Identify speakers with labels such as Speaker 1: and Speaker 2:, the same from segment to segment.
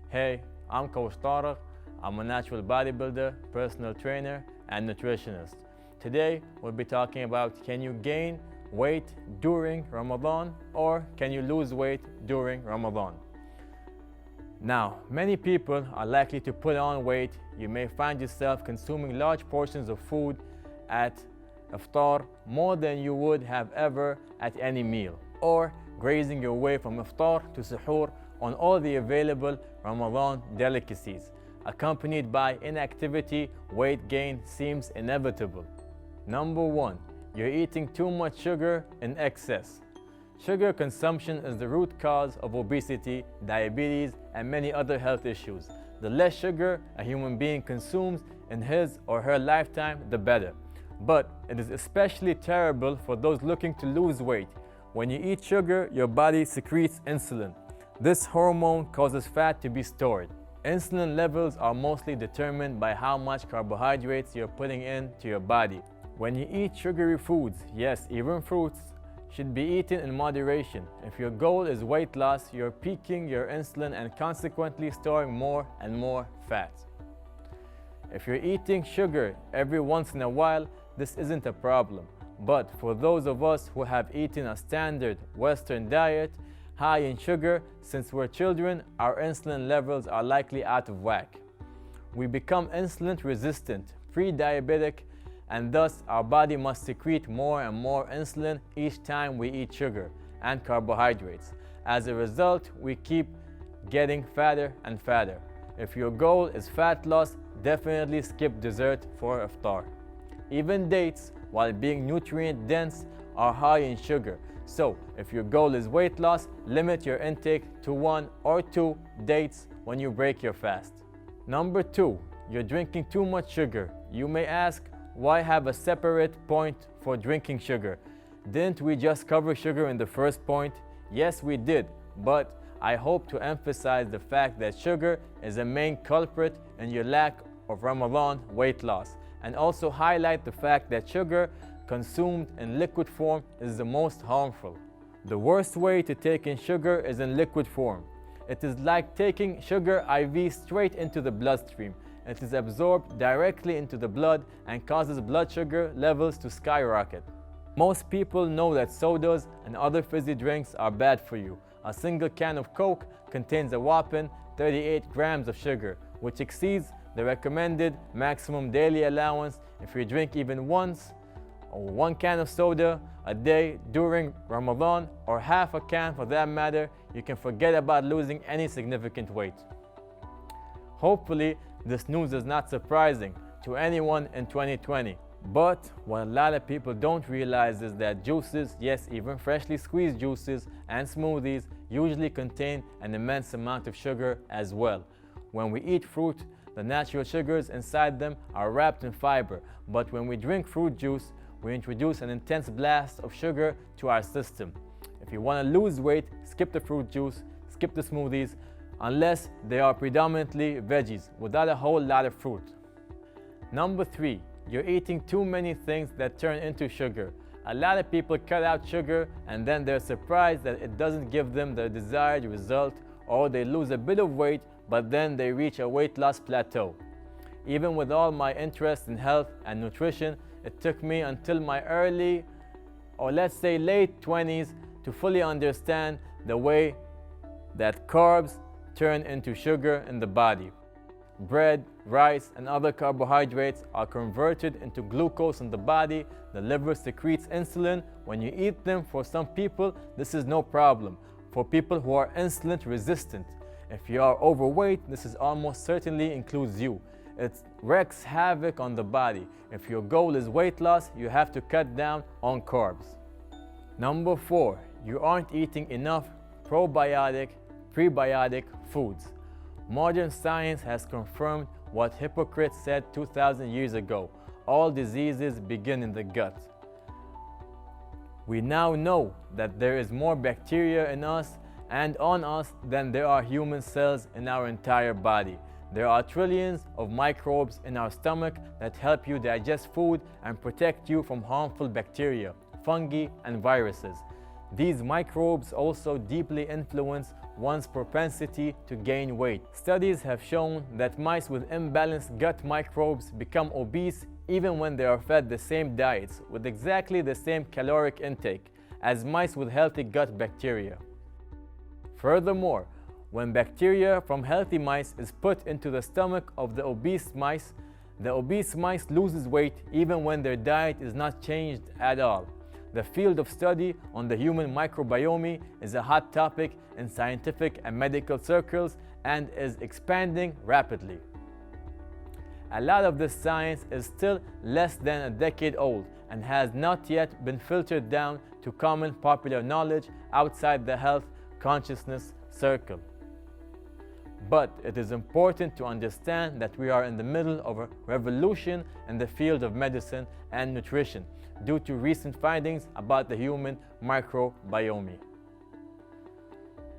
Speaker 1: Hey, I'm Coach Tariq. I'm a natural bodybuilder, personal trainer, and nutritionist. Today, we'll be talking about, can you gain weight during Ramadan or can you lose weight during Ramadan? Now, many people are likely to put on weight. You may find yourself consuming large portions of food at iftar, more than you would have ever at any meal, or grazing your way from iftar to suhoor on all the available Ramadan delicacies. Accompanied by inactivity, weight gain seems inevitable. Number 1, you're eating too much sugar in excess. Sugar consumption is the root cause of obesity, diabetes, and many other health issues. The less sugar a human being consumes in his or her lifetime, the better. But it is especially terrible for those looking to lose weight. When you eat sugar, your body secretes insulin. This hormone causes fat to be stored. Insulin levels are mostly determined by how much carbohydrates you're putting into your body. When you eat sugary foods, yes, even fruits, should be eaten in moderation. If your goal is weight loss, you're peaking your insulin and consequently storing more and more fat. If you're eating sugar every once in a while, this isn't a problem. But for those of us who have eaten a standard Western diet, high in sugar, since we're children, our insulin levels are likely out of whack. We become insulin resistant, pre-diabetic, and thus our body must secrete more and more insulin each time we eat sugar and carbohydrates. As a result, we keep getting fatter and fatter. If your goal is fat loss, definitely skip dessert for iftar. Even dates, while being nutrient dense, are high in sugar. So, if your goal is weight loss, limit your intake to 1 or 2 dates when you break your fast. Number 2, you're drinking too much sugar. You may ask, why have a separate point for drinking sugar? Didn't we just cover sugar in the first point? Yes, we did, but I hope to emphasize the fact that sugar is a main culprit in your lack of Ramadan weight loss, and also highlight the fact that sugar consumed in liquid form is the most harmful. The worst way to take in sugar is in liquid form. It is like taking sugar IV straight into the bloodstream. It is absorbed directly into the blood and causes blood sugar levels to skyrocket. Most people know that sodas and other fizzy drinks are bad for you. A single can of Coke contains a whopping 38 grams of sugar, which exceeds the recommended maximum daily allowance if you drink even once or 1 can of soda a day during Ramadan, or half a can for that matter. You can forget about losing any significant weight. Hopefully, this news is not surprising to anyone in 2020. But what a lot of people don't realize is that juices, yes, even freshly squeezed juices and smoothies, usually contain an immense amount of sugar as well. When we eat fruit, the natural sugars inside them are wrapped in fiber. But when we drink fruit juice, we introduce an intense blast of sugar to our system. If you want to lose weight, skip the fruit juice, skip the smoothies, unless they are predominantly veggies without a whole lot of fruit. Number 3, you're eating too many things that turn into sugar. A lot of people cut out sugar and then they're surprised that it doesn't give them the desired result, or they lose a bit of weight but then they reach a weight loss plateau. Even with all my interest in health and nutrition, it took me until my early, or let's say late 20s, to fully understand the way that carbs turn into sugar in the body. Bread, rice, and other carbohydrates are converted into glucose in the body. The liver secretes insulin when you eat them. For some people, this is no problem. For people who are insulin resistant, if you are overweight, this is almost certainly includes you. It wreaks havoc on the body. If your goal is weight loss, you have to cut down on carbs. Number 4, you aren't eating enough probiotic, prebiotic foods. Modern science has confirmed what Hippocrates said 2,000 years ago. All diseases begin in the gut. We now know that there is more bacteria in us and on us than there are human cells in our entire body. There are trillions of microbes in our stomach that help you digest food and protect you from harmful bacteria, fungi, and viruses. These microbes also deeply influence one's propensity to gain weight. Studies have shown that mice with imbalanced gut microbes become obese even when they are fed the same diets with exactly the same caloric intake as mice with healthy gut bacteria. Furthermore, when bacteria from healthy mice is put into the stomach of the obese mice loses weight even when their diet is not changed at all. The field of study on the human microbiome is a hot topic in scientific and medical circles and is expanding rapidly. A lot of this science is still less than a decade old and has not yet been filtered down to common popular knowledge outside the health consciousness circle. But it is important to understand that we are in the middle of a revolution in the field of medicine and nutrition due to recent findings about the human microbiome.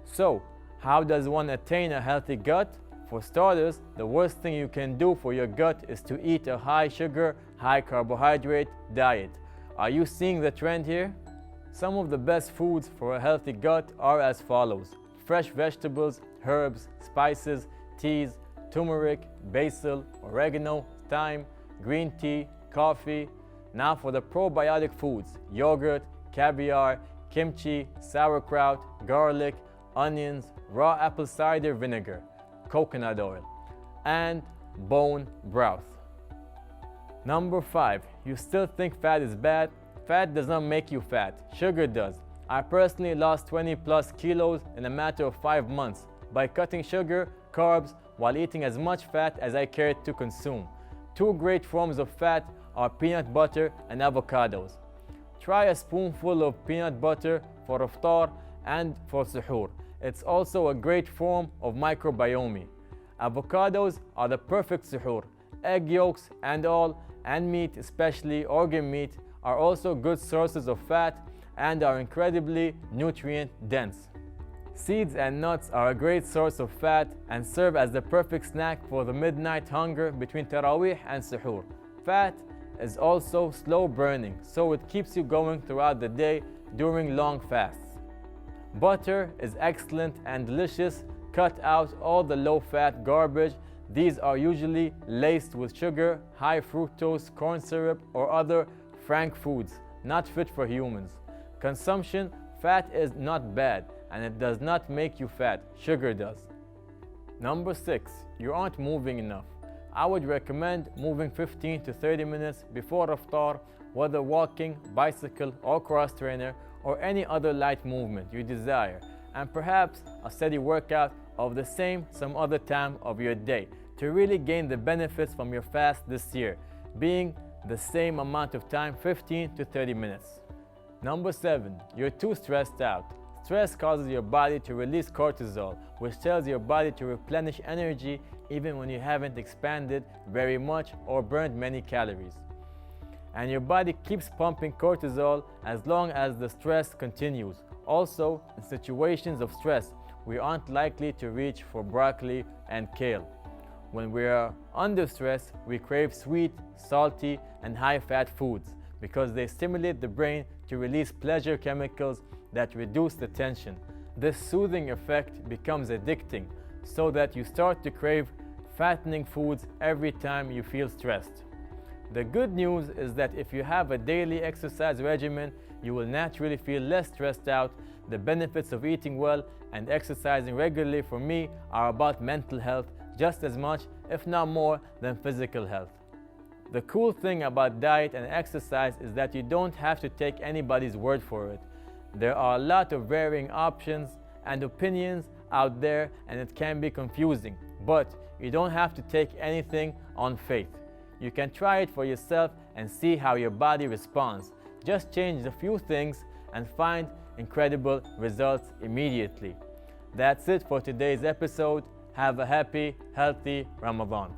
Speaker 1: So, how does one attain a healthy gut? For starters, the worst thing you can do for your gut is to eat a high sugar, high carbohydrate diet. Are you seeing the trend here? Some of the best foods for a healthy gut are as follows: fresh vegetables, herbs, spices, teas, turmeric, basil, oregano, thyme, green tea, coffee. Now for the probiotic foods: yogurt, caviar, kimchi, sauerkraut, garlic, onions, raw apple cider vinegar, coconut oil, and bone broth. Number 5. You still think fat is bad? Fat does not make you fat. Sugar does. I personally lost 20 plus kilos in a matter of 5 months by cutting sugar, carbs, while eating as much fat as I cared to consume. Two great forms of fat are peanut butter and avocados. Try a spoonful of peanut butter for iftar and for suhoor. It's also a great form of microbiome. Avocados are the perfect suhoor. Egg yolks and all, and meat, especially organ meat, are also good sources of fat and are incredibly nutrient dense. Seeds and nuts are a great source of fat and serve as the perfect snack for the midnight hunger between Taraweeh and Suhoor. Fat is also slow burning, so it keeps you going throughout the day during long fasts. Butter is excellent and delicious. Cut out all the low-fat garbage. These are usually laced with sugar, high fructose corn syrup, or other frank foods, not fit for humans. Consumption: fat is not bad, and it does not make you fat. Sugar does. Number 6. You aren't moving enough. I would recommend moving 15 to 30 minutes before iftar, whether walking, bicycle, or cross trainer, or any other light movement you desire, and perhaps a steady workout of the same some other time of your day to really gain the benefits from your fast this year, being the same amount of time, 15 to 30 minutes. Number 7. You're too stressed out. Stress causes your body to release cortisol, which tells your body to replenish energy even when you haven't expanded very much or burned many calories. And your body keeps pumping cortisol as long as the stress continues. Also, in situations of stress, we aren't likely to reach for broccoli and kale. When we are under stress, we crave sweet, salty, and high-fat foods because they stimulate the brain to release pleasure chemicals that reduce the tension. This soothing effect becomes addicting, so that you start to crave fattening foods every time you feel stressed. The good news is that if you have a daily exercise regimen, you will naturally feel less stressed out. The benefits of eating well and exercising regularly for me are about mental health just as much, if not more, than physical health. The cool thing about diet and exercise is that you don't have to take anybody's word for it. There are a lot of varying options and opinions out there, and it can be confusing, but you don't have to take anything on faith. You can try it for yourself and see how your body responds. Just change a few things and find incredible results immediately. That's it for today's episode. Have a happy, healthy Ramadan.